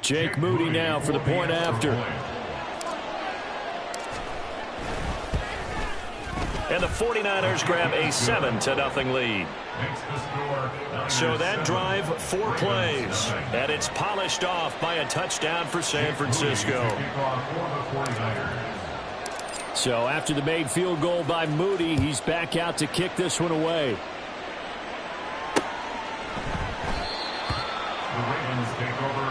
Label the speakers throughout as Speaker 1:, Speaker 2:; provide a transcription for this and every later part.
Speaker 1: Jake Moody now for the point after. And the 49ers grab a 7-0 lead. So that drive, 4 plays. And it's polished off by a touchdown for San Francisco. So after the made field goal by Moody, he's back out to kick this one away.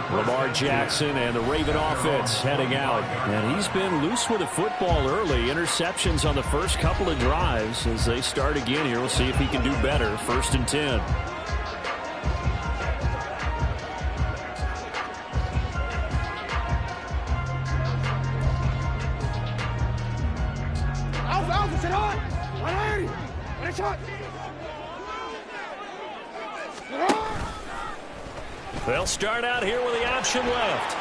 Speaker 1: Lamar Jackson and the Raven offense heading out. And he's been loose with the football early. Interceptions on the first couple of drives. As they start again here, we'll see if he can do better. 1st and 10. They'll start out here with the option left.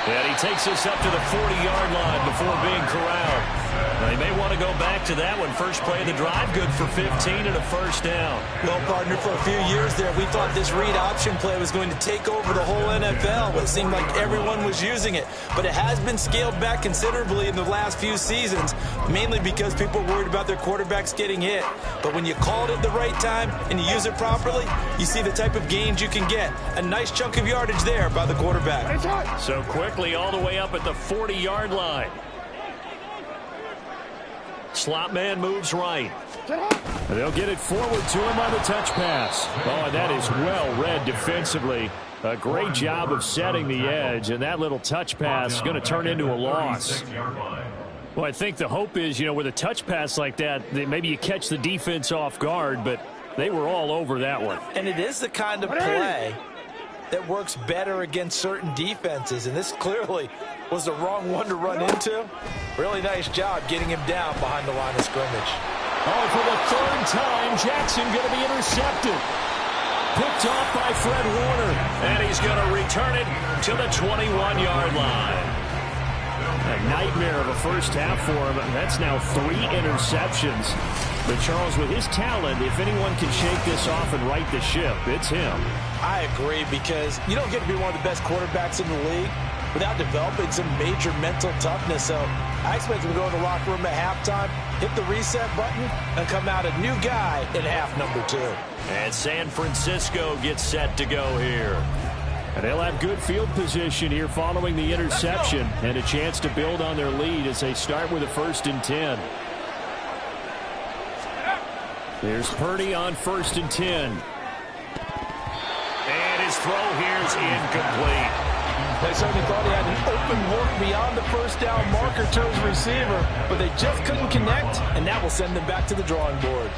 Speaker 1: And he takes us up to the 40-yard line before being corralled. They may want to go back to that one. First play of the drive, good for 15 and a first down.
Speaker 2: Well, partner, for a few years there, we thought this read option play was going to take over the whole NFL. It seemed like everyone was using it. But it has been scaled back considerably in the last few seasons, mainly because people are worried about their quarterbacks getting hit. But when you call it at the right time and you use it properly, you see the type of gains you can get. A nice chunk of yardage there by the quarterback.
Speaker 1: So quickly all the way up at the 40-yard line. Slot man moves right. They'll get it forward to him on the touch pass. Oh, and that is well read defensively. A great job of setting the edge, and that little touch pass is going to turn into a loss. Well, I think the hope is, with a touch pass like that, maybe you catch the defense off guard, but they were all over that one.
Speaker 2: And it is the kind of play that works better against certain defenses, and this clearly was the wrong one to run into. Really nice job getting him down behind the line of scrimmage.
Speaker 1: Oh, for the 3rd time, Jackson going to be intercepted. Picked off by Fred Warner. And he's going to return it to the 21-yard line. A nightmare of a first half for him. That's now 3 interceptions. But Charles, with his talent, if anyone can shake this off and right the ship, it's him.
Speaker 2: I agree, because you don't get to be one of the best quarterbacks in the league without developing some major mental toughness. So I expect him to go in the locker room at halftime, hit the reset button, and come out a new guy in half number 2.
Speaker 1: And San Francisco gets set to go here. And they'll have good field position here following the interception and a chance to build on their lead as they start with a 1st and 10. There's Purdy on 1st and 10. And his throw here's incomplete.
Speaker 2: They certainly thought he had an open look beyond the first down marker to his receiver, but they just couldn't connect, and that will send them back to the drawing board.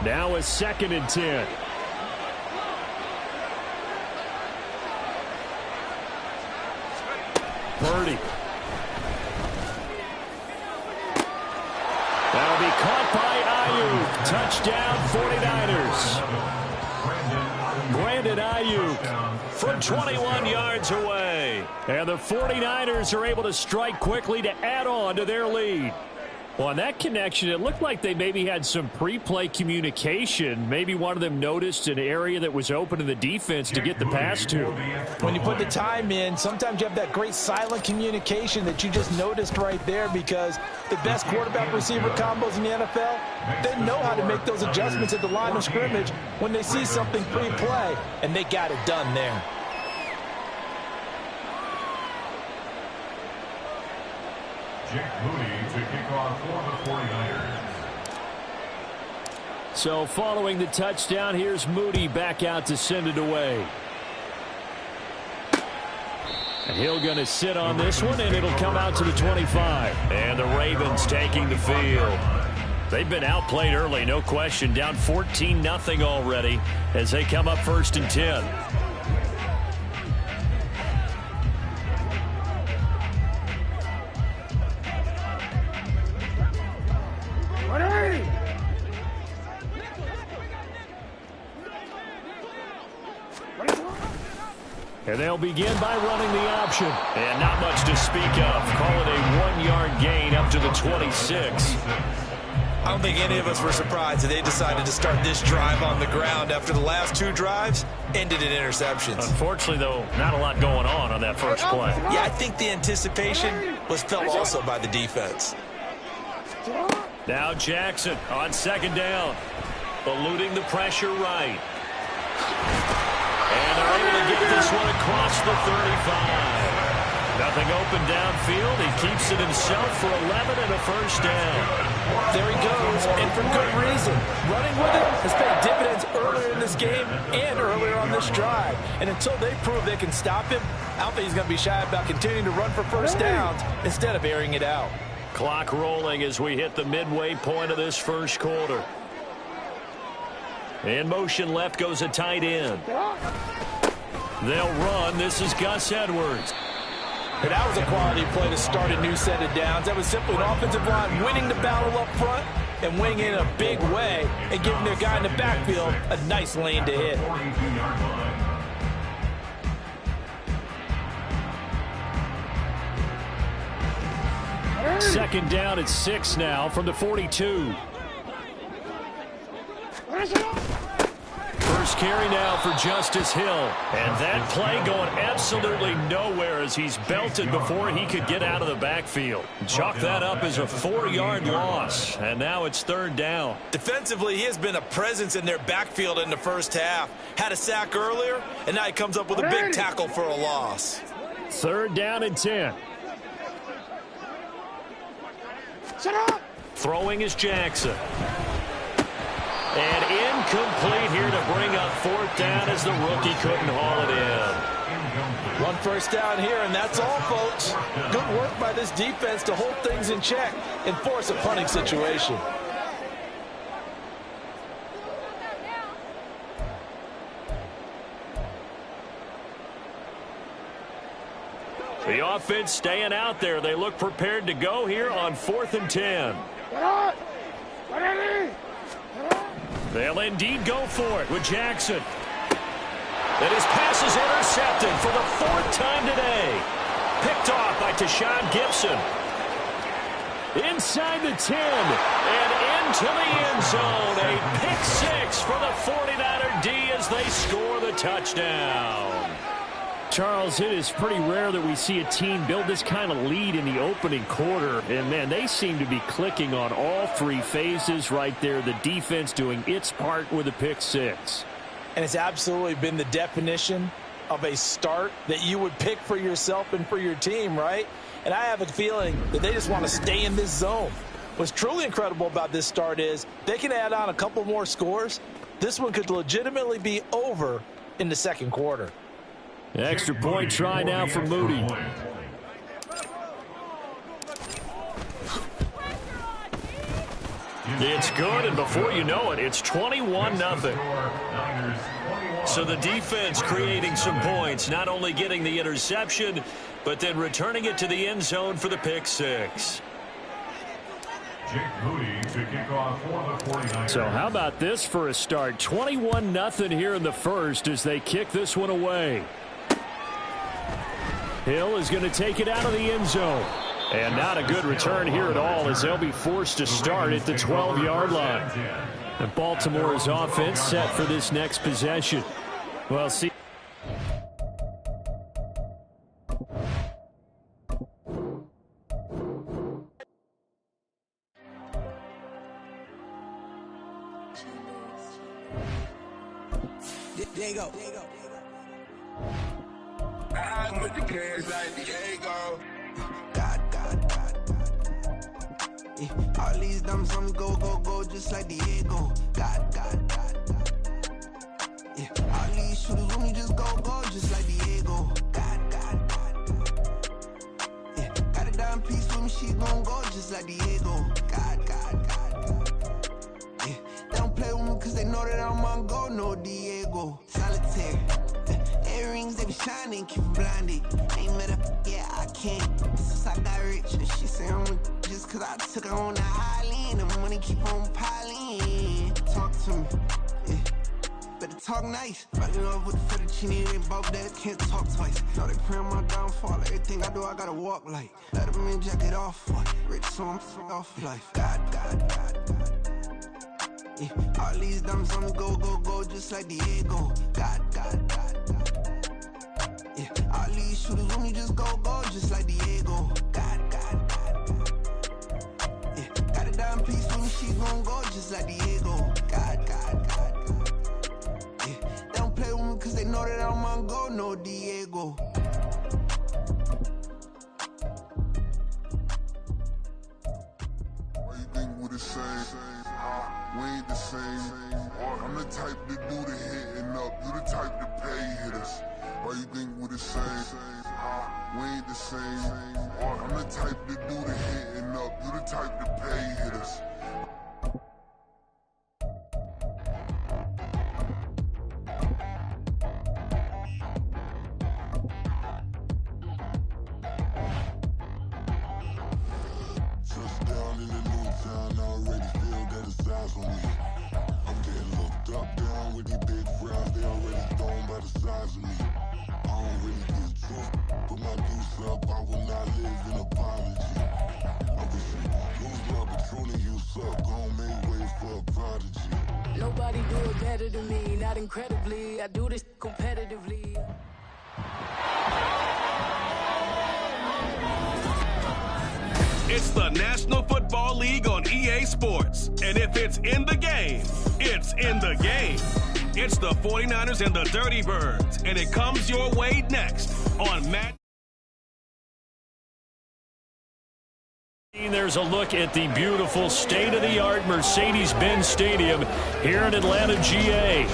Speaker 1: Now a 2nd and 10. Purdy. That'll be caught by Ayuk. Touchdown 49ers. Brandon Ayuk from 21 yards away. And the 49ers are able to strike quickly to add on to their lead. Well, on that connection, it looked like they maybe had some pre-play communication. Maybe one of them noticed an area that was open in the defense to get the pass to.
Speaker 2: When you put the time in, sometimes you have that great silent communication that you just noticed right there, because the best quarterback-receiver combos in the NFL, they know how to make those adjustments at the line of scrimmage when they see something pre-play, and they got it done there.
Speaker 3: Jake Moody to kick off for the 49ers.
Speaker 1: So following the touchdown, here's Moody back out to send it away. And he'll going to sit on this one, and it'll come out to the 25. And the Ravens taking the field. They've been outplayed early, no question. Down 14-0 already as they come up 1st and 10. And they'll begin by running the option. And not much to speak of. Call it a 1-yard gain up to the 26.
Speaker 2: I don't think any of us were surprised that they decided to start this drive on the ground after the last 2 drives ended in interceptions.
Speaker 1: Unfortunately, though, not a lot going on that first play.
Speaker 2: Yeah, I think the anticipation was felt also by the defense.
Speaker 1: Now Jackson on second down. Eluding the pressure right. And they're able to get this one across the 35. Nothing open downfield. He keeps it himself for 11 and a first down.
Speaker 2: There he goes, and for good reason. Running with it has paid dividends earlier in this game and earlier on this drive. And until they prove they can stop him, I don't think he's going to be shy about continuing to run for first downs instead of airing it out.
Speaker 1: Clock rolling as we hit the midway point of this first quarter. In motion left goes a tight end. They'll run. This is Gus Edwards.
Speaker 2: And that was a quality play to start a new set of downs. That was simply an offensive line winning the battle up front and winning it in a big way and giving their guy in the backfield a nice lane to hit.
Speaker 1: Second down at 6 now from the 42. First carry now for Justice Hill. And that play going absolutely nowhere as he's belted before he could get out of the backfield. Chalk that up as a 4-yard loss. And now it's third down.
Speaker 2: Defensively, he has been a presence in their backfield in the first half. Had a sack earlier, and now he comes up with a big tackle for a loss.
Speaker 1: Third down and 10. Throwing is Jackson. And incomplete here to bring up fourth down as the rookie couldn't haul it in.
Speaker 2: One first down here, and that's all, folks. Good work by this defense to hold things in check and force a punting situation.
Speaker 1: The offense staying out there. They look prepared to go here on 4th and 10. They'll indeed go for it with Jackson. And his pass is intercepted for the 4th time today. Picked off by Tashawn Gibson. Inside the 10 and into the end zone. A pick 6 for the 49er D as they score the touchdown. Charles, it is pretty rare that we see a team build this kind of lead in the opening quarter. And, man, they seem to be clicking on all 3 phases right there. The defense doing its part with a pick 6.
Speaker 2: And it's absolutely been the definition of a start that you would pick for yourself and for your team, right? And I have a feeling that they just want to stay in this zone. What's truly incredible about this start is they can add on a couple more scores. This one could legitimately be over in the second quarter.
Speaker 1: Extra point try now for Moody. It's good, and before you know it, it's 21-0. So the defense creating some points, not only getting the interception, but then returning it to the end zone for the pick 6. So how about this for a start? 21-0 here in the first as they kick this one away. Hill is going to take it out of the end zone. And not a good return here at all as they'll be forced to start at the 12-yard line. And Baltimore's offense set for this next possession. Well, see.
Speaker 4: There you go. I'm with the kids like Diego. God. Yeah, all these dumb some go, just like Diego. God. Yeah, all these shooters with me just go, just like Diego. God. Yeah, got a dime piece with me, she gon' go just like Diego. God. Yeah, they don't play with me cause they know that I'm on go, no Diego. Solitaire. Earrings, they be shining, keep blinded. Ain't met up, yeah, I can't. Since I got rich, she say I'm just cause I took her on the island. The money keep on piling. Talk to me, yeah. Better talk nice. Fucking up with the fettuccine, they both that can't talk twice. Know they pray on my downfall, everything I do, I gotta walk like. Let them in, jacket off, rich, so I'm off life. God. Yeah, all these dumps on me go, just like Diego. God. Yeah, all these shooters on me just go, just like Diego. God. Yeah, got a dime piece when she gon' go, just like Diego. God. Yeah, they don't play with me cause they know that I'm on go, no Diego.
Speaker 5: Why you think we the same? We ain't the same. I'm the type to do the hitting up. You the type to pay hitters. Why you think we the same? We ain't the same. I'm the type to do the hitting up. You the type to pay hitters. Touchdown in the new town, I already feel that it's eyes on me. I'm getting looked up, down with these big frowns, they already thrown by the size of me. I don't really get drunk, put my deuce up, I will not live in apology. I wish you lose my Patron and you suck, gon' make way for a prodigy.
Speaker 6: Nobody do it better than me, not incredibly, I do this competitively.
Speaker 7: It's the National Football League on EA Sports. And if it's in the game, it's in the game. It's the 49ers and the Dirty Birds. And it comes your way next on Madden.
Speaker 1: There's a look at the beautiful state-of-the-art Mercedes-Benz Stadium here in Atlanta, GA.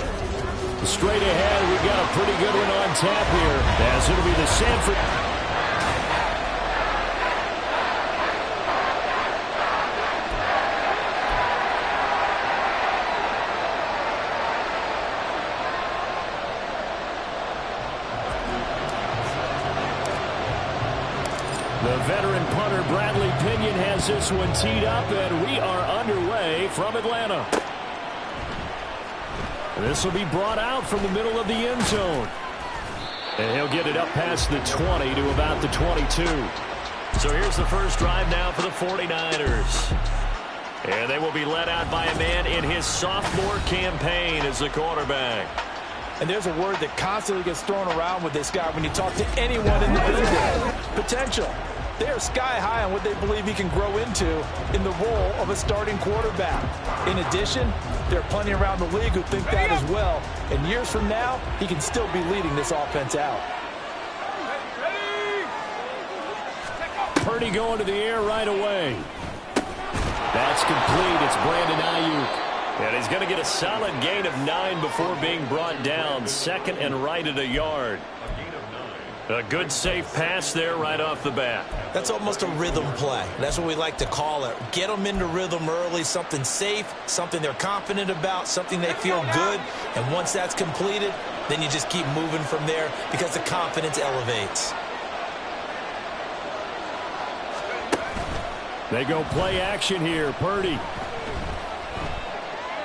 Speaker 1: Straight ahead, we've got a pretty good one on tap here, as it'll be the Sanford. The veteran punter Bradley Pinion has this one teed up, and we are underway from Atlanta. This will be brought out from the middle of the end zone. And he'll get it up past the 20 to about the 22. So here's the first drive now for the 49ers. And they will be led out by a man in his sophomore campaign as the quarterback.
Speaker 2: And there's a word that constantly gets thrown around with this guy when you talk to anyone in the building. Potential. They are sky high on what they believe he can grow into in the role of a starting quarterback. In addition, there are plenty around the league who think that as well. And years from now, he can still be leading this offense out.
Speaker 1: Purdy going to the air right away. That's complete. It's Brandon Ayuk. And he's going to get a solid gain of 9 before being brought down. Second and right at a yard. A good safe pass there right off the bat.
Speaker 2: That's almost a rhythm play. That's what we like to call it. Get them into rhythm early, something safe, something they're confident about, something they feel good. And once that's completed, then you just keep moving from there because the confidence elevates.
Speaker 1: They go play action here. Purdy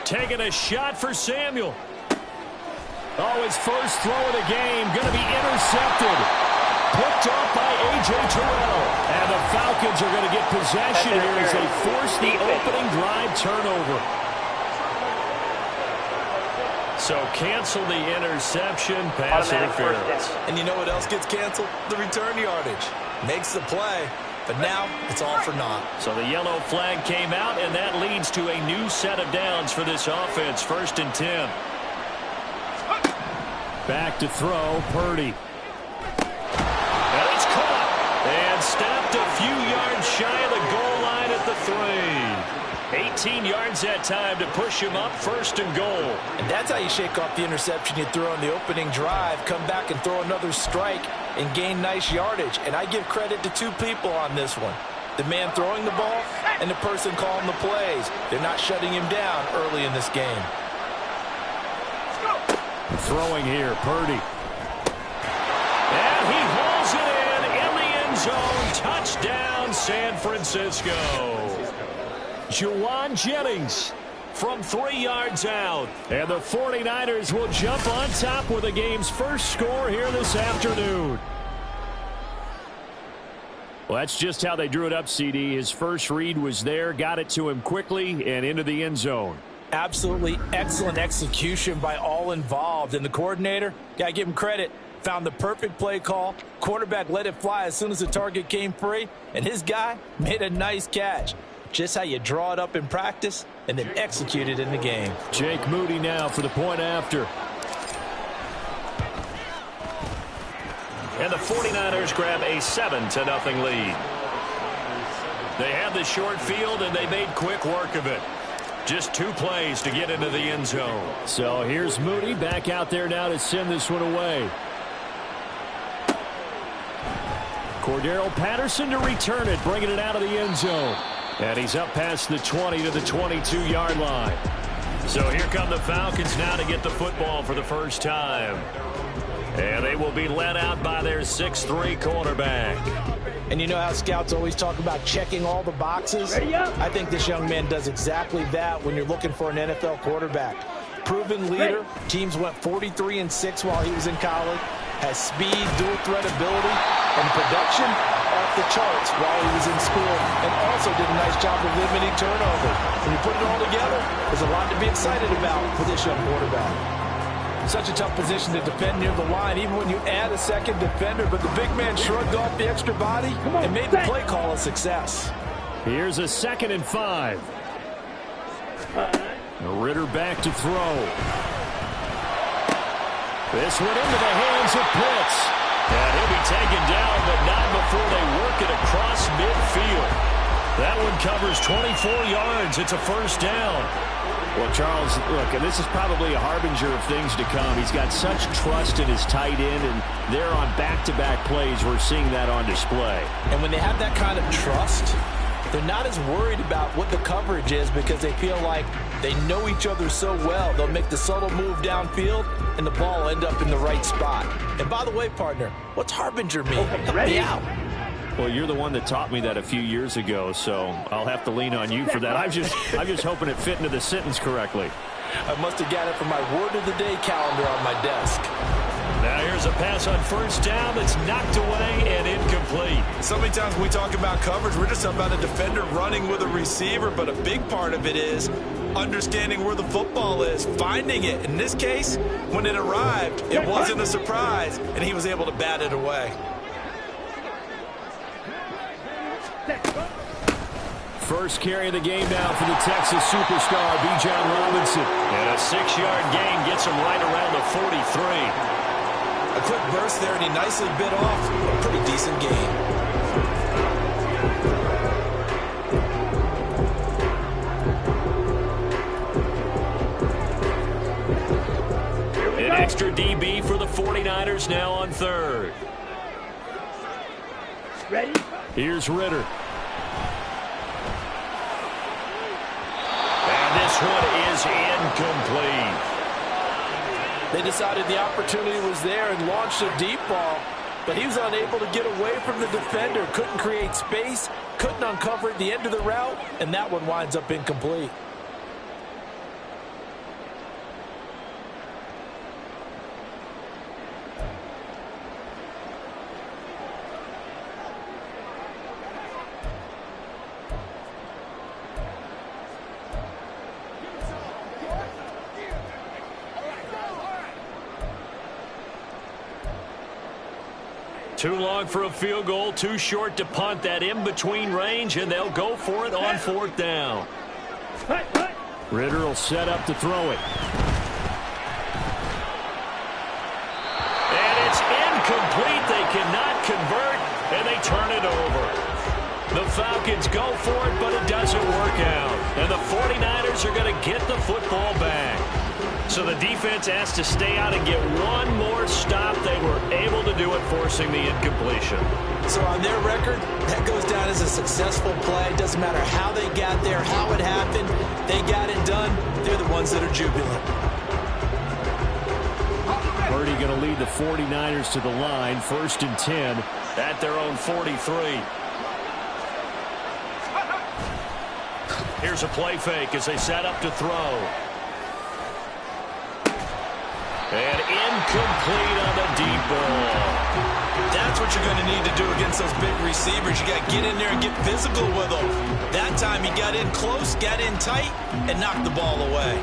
Speaker 1: taking a shot for Samuel. Oh, his first throw of the game going to be intercepted. Picked off by A.J. Terrell. And the Falcons are going to get possession here as they force the opening drive turnover. So cancel the interception, pass interference.
Speaker 2: And you know what else gets canceled? The return yardage. Makes the play, but now it's all for naught.
Speaker 1: So the yellow flag came out, and that leads to a new set of downs for this offense. 1st and 10. Back to throw, Purdy. And it's caught. And stopped a few yards shy of the goal line at the 3. 18 yards that time to push him up, 1st and goal.
Speaker 2: And that's how you shake off the interception you threw on the opening drive, come back and throw another strike and gain nice yardage. And I give credit to 2 people on this one. The man throwing the ball and the person calling the plays. They're not shutting him down early in this game.
Speaker 1: Throwing here, Purdy. And he hauls it in the end zone. Touchdown, San Francisco. Juwan Jennings from 3 yards out. And the 49ers will jump on top with the game's first score here this afternoon. Well, that's just how they drew it up, CD. His first read was there, got it to him quickly, and into the end zone.
Speaker 2: Absolutely excellent execution by all involved. And the coordinator, got to give him credit, found the perfect play call. Quarterback let it fly as soon as the target came free, and his guy made a nice catch. Just how you draw it up in practice and then execute it in the game.
Speaker 1: Jake Moody now for the point after. And the 49ers grab a 7-0 lead. They had the short field, and they made quick work of it. Just 2 plays to get into the end zone. So here's Moody back out there now to send this one away. Cordero Patterson to return it, bringing it out of the end zone. And he's up past the 20 to the 22-yard line. So here come the Falcons now to get the football for the first time. And they will be led out by their 6'3" quarterback.
Speaker 2: And you know how scouts always talk about checking all the boxes? I think this young man does exactly that when you're looking for an NFL quarterback. Proven leader. Teams went 43-6 while he was in college. Has speed, dual threat ability, and production off the charts while he was in school. And also did a nice job of limiting turnovers. When you put it all together, there's a lot to be excited about for this young quarterback. Such a tough position to defend near the line, even when you add a second defender. But the big man shrugged off the extra body and made the play call a success.
Speaker 1: Here's a 2nd and 5. Ritter back to throw. This one into the hands of Pitts. And he'll be taken down, but not before they work it across midfield. That one covers 24 yards. It's a first down. Well, Charles, look, this is probably a harbinger of things to come. He's got such trust in his tight end, and they're on back-to-back plays. We're seeing that on display.
Speaker 2: And when they have that kind of trust, they're not as worried about what the coverage is because they feel like they know each other so well. They'll make the subtle move downfield, and the ball will end up in the right spot. And by the way, partner, what's harbinger mean? Help me out.
Speaker 1: Well, you're the one that taught me that a few years ago, so I'll have to lean on you for that. I'm just hoping it fit into the sentence correctly.
Speaker 2: I must have got it from my word of the day calendar on my desk.
Speaker 1: Now here's a pass on first down that's knocked away and incomplete.
Speaker 2: So many times when we talk about coverage, we're just about a defender running with a receiver, but a big part of it is understanding where the football is, finding it. In this case, when it arrived, it wasn't a surprise, and he was able to bat it away.
Speaker 1: First carry of the game now for the Texas superstar, Bijan Robinson. And a 6-yard gain gets him right around the 43.
Speaker 2: A quick burst there, and he nicely bit off a pretty decent gain.
Speaker 1: An extra DB for the 49ers now on 3rd.
Speaker 8: Ready?
Speaker 1: Here's Ritter. This one is incomplete.
Speaker 2: They decided the opportunity was there and launched a deep ball, but he was unable to get away from the defender, couldn't create space, couldn't uncover at the end of the route, and that one winds up incomplete.
Speaker 1: Too long for a field goal, too short to punt. That in-between range, and they'll go for it on 4th down. Ritter will set up to throw it. And it's incomplete. They cannot convert, and they turn it over. The Falcons go for it, but it doesn't work out. And the 49ers are going to get the football back. So the defense has to stay out and get one more stop. They were able to do it, forcing the incompletion.
Speaker 2: So on their record, that goes down as a successful play. It doesn't matter how they got there, how it happened. They got it done. They're the ones that are jubilant.
Speaker 1: Purdy going to lead the 49ers to the line. 1st and 10 at their own 43. Here's Here's a play fake as they set up to throw. And incomplete on the deep ball.
Speaker 2: That's what you're going to need to do against those big receivers. You got to get in there and get physical with them. That time he got in close, got in tight, and knocked the ball away.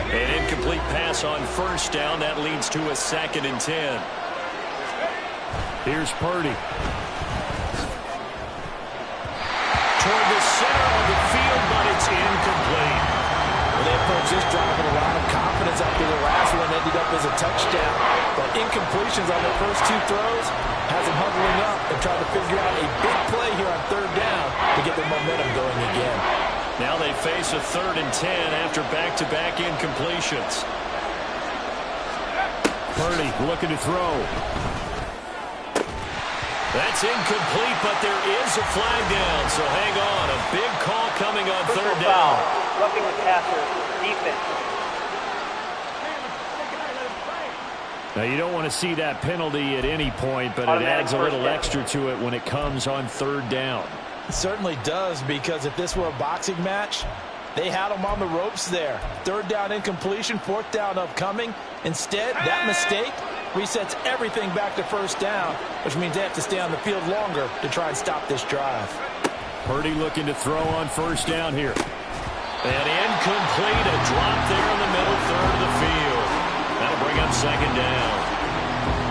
Speaker 1: An incomplete pass on first down. That leads to a 2nd and 10. Here's Purdy. Toward the center of the field, but it's incomplete.
Speaker 2: Well, they approached this drive with a lot of confidence after the last one ended up as a touchdown. But incompletions on their first 2 throws has them huddling up and trying to figure out a big play here on 3rd down to get their momentum going again.
Speaker 1: Now they face a 3rd and 10 after back-to-back incompletions. Purdy looking to throw. That's incomplete, but there is a flag down, so hang on. A big call coming on 3rd down.
Speaker 8: Roughing the passer, defense.
Speaker 1: Now, you don't want to see that penalty at any point, but it adds a little extra to it when it comes on 3rd down.
Speaker 2: It certainly does, because if this were a boxing match, they had them on the ropes there. 3rd down incompletion, 4th down upcoming. Instead, that mistake resets everything back to 1st down, which means they have to stay on the field longer to try and stop this drive.
Speaker 1: Purdy looking to throw on 1st down here. And incomplete, a drop there in the middle 3rd of the field. That'll bring up 2nd down.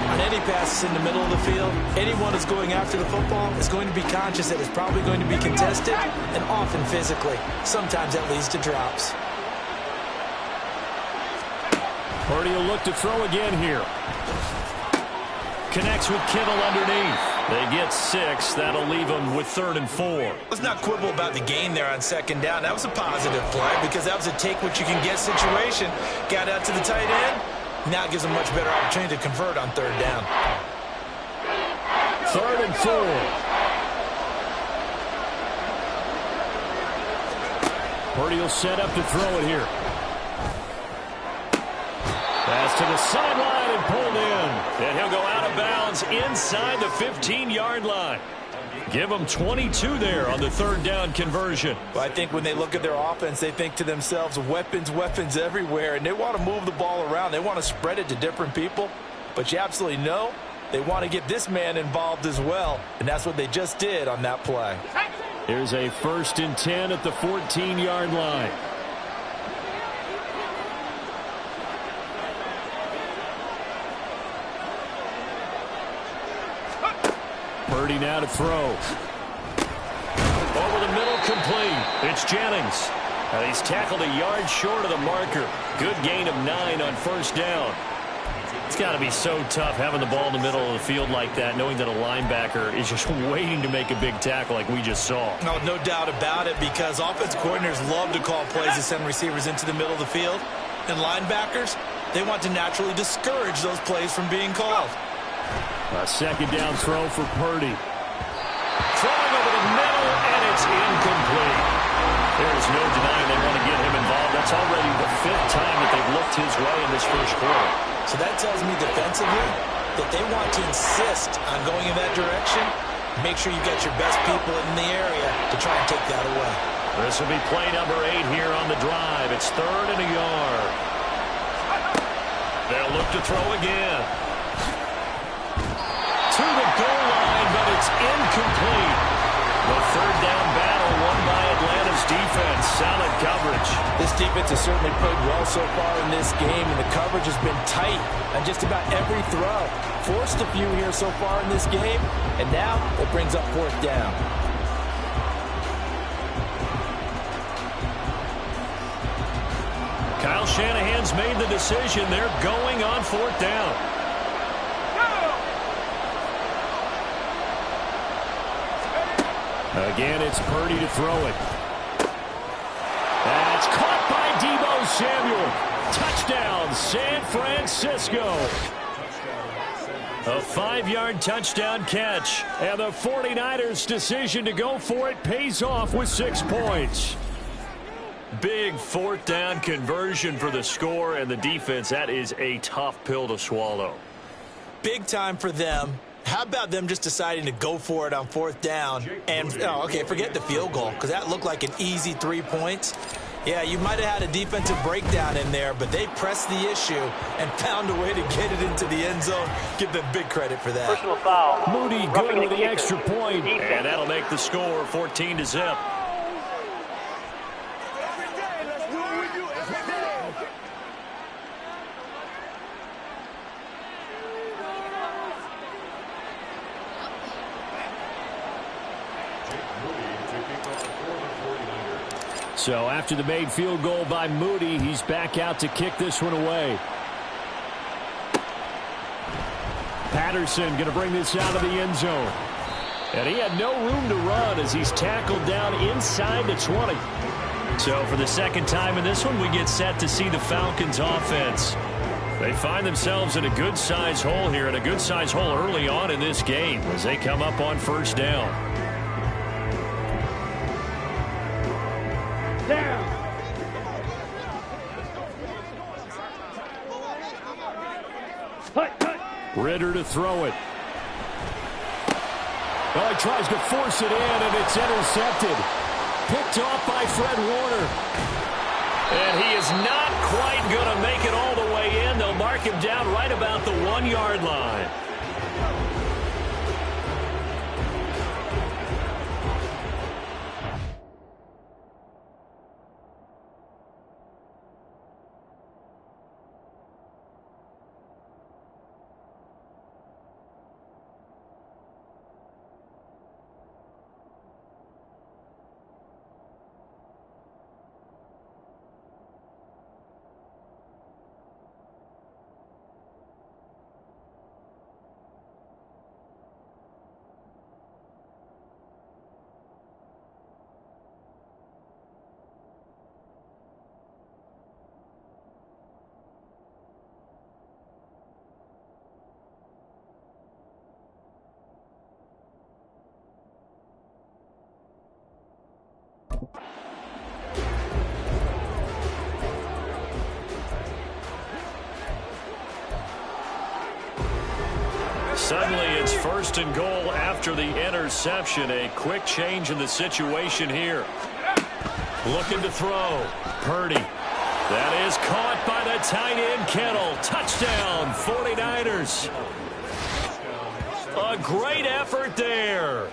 Speaker 2: On any passes in the middle of the field, anyone who's going after the football is going to be conscious that it's probably going to be contested, and often physically. Sometimes that leads to drops.
Speaker 1: Purdy will look to throw again here. Connects with Kittle underneath. They get 6. That'll leave them with 3rd and 4.
Speaker 2: Let's not quibble about the gain there on 2nd down. That was a positive play because that was a take-what-you-can-get situation. Got out to the tight end. Now it gives them much better opportunity to convert on 3rd down.
Speaker 1: 3rd and 4. Purdy will set up to throw it here. Pass to the sideline and pulled in. And he'll go out of bounds inside the 15-yard line. Give them 22 there on the 3rd down conversion.
Speaker 2: Well, I think when they look at their offense, they think to themselves, weapons, weapons everywhere, and they want to move the ball around. They want to spread it to different people. But you absolutely know they want to get this man involved as well, and that's what they just did on that play.
Speaker 1: Here's a 1st and 10 at the 14-yard line. Purdy now to throw. Over the middle, complete. It's Jennings. He's tackled a yard short of the marker. Good gain of 9 on 1st down. It's got to be so tough having the ball in the middle of the field like that, knowing that a linebacker is just waiting to make a big tackle like we just saw.
Speaker 2: No doubt about it, because offensive coordinators love to call plays to send receivers into the middle of the field. And linebackers, they want to naturally discourage those plays from being called.
Speaker 1: A 2nd down throw for Purdy. Throwing over the middle, and it's incomplete. There's no denying they want to get him involved. That's already the 5th time that they've looked his way in this 1st quarter.
Speaker 2: So that tells me defensively that they want to insist on going in that direction. Make sure you've got your best people in the area to try and take that away.
Speaker 1: This will be play number 8 here on the drive. It's 3rd and a yard. They'll look to throw again. To the goal line, but it's incomplete. The 3rd down battle won by Atlanta's defense. Solid coverage.
Speaker 2: This defense has certainly played well so far in this game, and the coverage has been tight on just about every throw. Forced a few here so far in this game, and now it brings up 4th down.
Speaker 1: Kyle Shanahan's made the decision. They're going on 4th down. Again, it's Purdy to throw it. That's caught by Deebo Samuel. Touchdown, San Francisco. A 5-yard touchdown catch. And the 49ers' decision to go for it pays off with 6 points. Big fourth down conversion for the score, and the defense, that is a tough pill to swallow.
Speaker 2: Big time for them. How about them just deciding to go for it on fourth down? And, forget the field goal, because that looked like an easy 3 points. Yeah, you might have had a defensive breakdown in there, but they pressed the issue and found a way to get it into the end zone. Give them big credit for that.
Speaker 8: Personal foul.
Speaker 1: Moody good with the extra point, and that'll make the score 14-0. So after the made field goal by Moody, he's back out to kick this one away. Patterson going to bring this out of the end zone. And he had no room to run as he's tackled down inside the 20. So for the second time in this one, we get set to see the Falcons offense. They find themselves in a good-sized hole here, and a good-sized hole early on in this game as they come up on first down. Ritter to throw it. Well, he tries to force it in, and it's intercepted. Picked off by Fred Warner. And he is not quite going to make it all the way in. They'll mark him down right about the 1-yard line. Suddenly it's first and goal after the interception. A quick change in the situation here. Looking to throw. Purdy. That is caught by the tight end Kittle. Touchdown 49ers. A great effort there.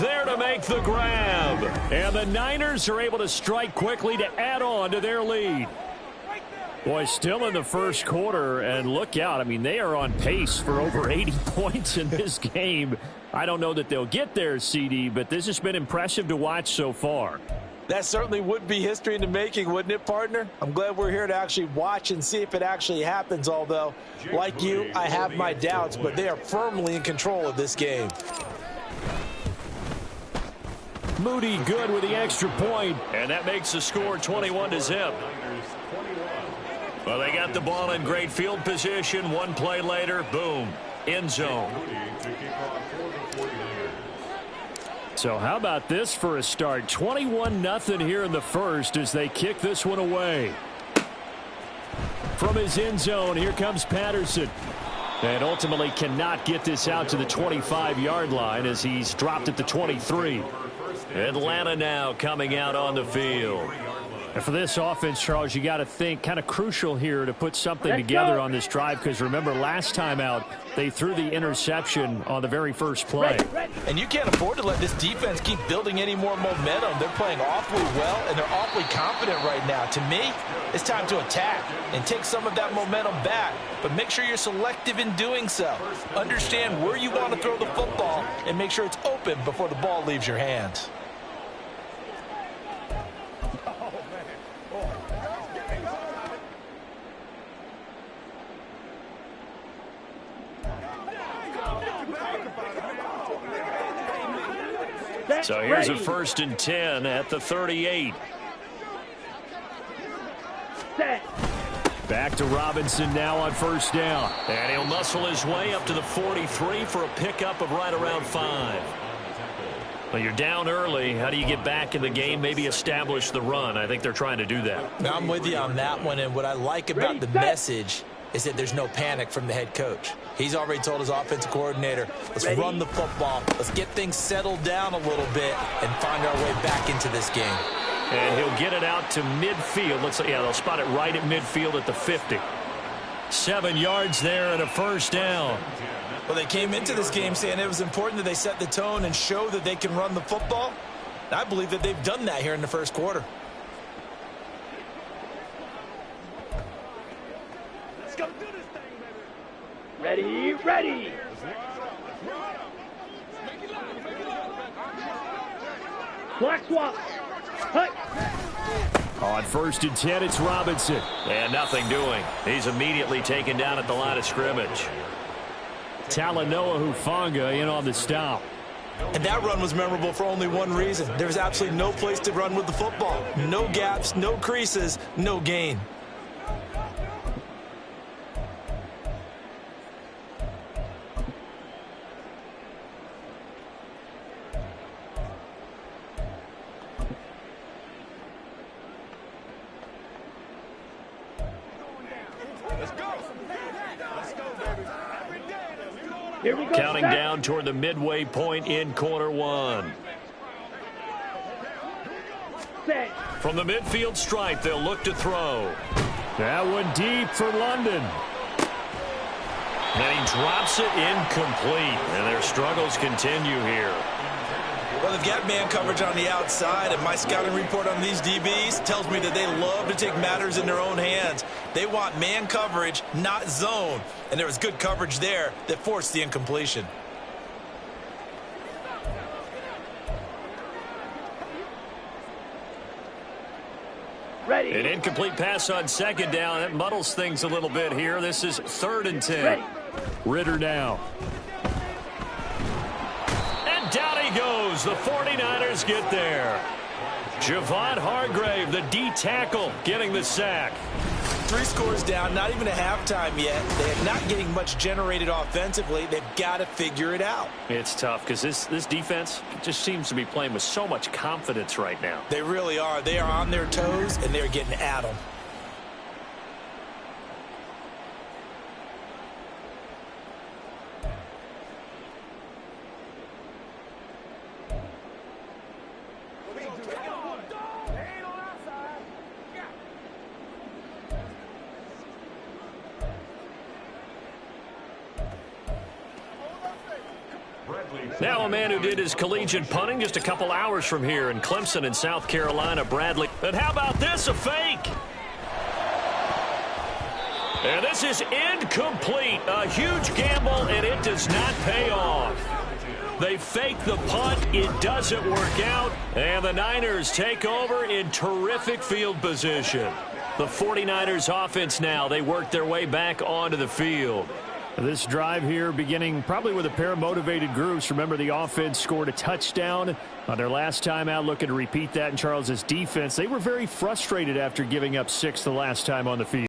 Speaker 1: There to make the grab. And the Niners are able to strike quickly to add on to their lead. Boy, still in the first quarter, and look out. I mean, they are on pace for over 80 points in this game. I don't know that they'll get there, CD, but this has been impressive to watch so far.
Speaker 2: That certainly would be history in the making, wouldn't it, partner? I'm glad we're here to actually watch and see if it actually happens, although, like you, I have my doubts, but they are firmly in control of this game.
Speaker 1: Moody good with the extra point, and that makes the score 21-0. Well, they got the ball in great field position. One play later, boom, end zone. So how about this for a start? 21-0 here in the first as they kick this one away. From his end zone, here comes Patterson. And ultimately cannot get this out to the 25-yard line as he's dropped at the 23. Atlanta now coming out on the field. And for this offense, Charles, you got to think kind of crucial here to put something together on this drive, because remember last time out they threw the interception on the very first play.
Speaker 2: And you can't afford to let this defense keep building any more momentum. They're playing awfully well, and they're awfully confident right now. To me, it's time to attack and take some of that momentum back, but make sure you're selective in doing so. Understand where you want to throw the football and make sure it's open before the ball leaves your hands.
Speaker 1: So here's a 1st and 10 at the 38. Back to Robinson now on first down. And he'll muscle his way up to the 43 for a pickup of right around 5. Well, you're down early. How do you get back in the game, maybe establish the run? I think they're trying to do that.
Speaker 2: Now, I'm with you on that one, and what I like about the message is that there's no panic from the head coach. He's already told his offensive coordinator, let's run the football, let's get things settled down a little bit and find our way back into this game.
Speaker 1: And he'll get it out to midfield. Looks like, yeah, they'll spot it right at midfield at the 50. 7 yards there and a first down.
Speaker 2: Well, they came into this game saying it was important that they set the tone and show that they can run the football. I believe that they've done that here in the first quarter.
Speaker 8: Let's go do this thing, baby. Ready, ready. Black swap. Hey.
Speaker 1: On 1st and 10, it's Robinson. And nothing doing. He's immediately taken down at the line of scrimmage. Talanoa Hufanga in on the stop.
Speaker 2: And that run was memorable for only one reason. There was absolutely no place to run with the football. No gaps, no creases, no gain.
Speaker 8: Here we go.
Speaker 1: Counting down toward the midway point in quarter one.
Speaker 8: Set.
Speaker 1: From the midfield stripe, they'll look to throw. That one deep for London. And he drops it incomplete. And their struggles continue here.
Speaker 2: Well, they've got man coverage on the outside, and my scouting report on these DBs tells me that they love to take matters in their own hands. They want man coverage, not zone. And there was good coverage there that forced the incompletion.
Speaker 8: Ready.
Speaker 1: An incomplete pass on 2nd down. That muddles things a little bit here. This is 3rd and 10.
Speaker 8: Ready.
Speaker 1: Ritter now. And down he goes. The 49ers get there. Javon Hargrave, the D tackle, getting the sack.
Speaker 2: 3 scores down, not even a halftime yet. They're not getting much generated offensively. They've got to figure it out.
Speaker 1: It's tough because this defense just seems to be playing with so much confidence right now.
Speaker 2: They really are. They are on their toes, and they're getting at them.
Speaker 1: Now a man who did his collegiate punting just a couple hours from here in Clemson in South Carolina, Bradley. And how about this, a fake? And this is incomplete. A huge gamble, and it does not pay off. They fake the punt. It doesn't work out. And the Niners take over in terrific field position. The 49ers offense now, they work their way back onto the field. This drive here beginning probably with a pair of motivated groups. Remember, the offense scored a touchdown on their last time out, looking to repeat that in Charles's defense. They were very frustrated after giving up 6 the last time on the field.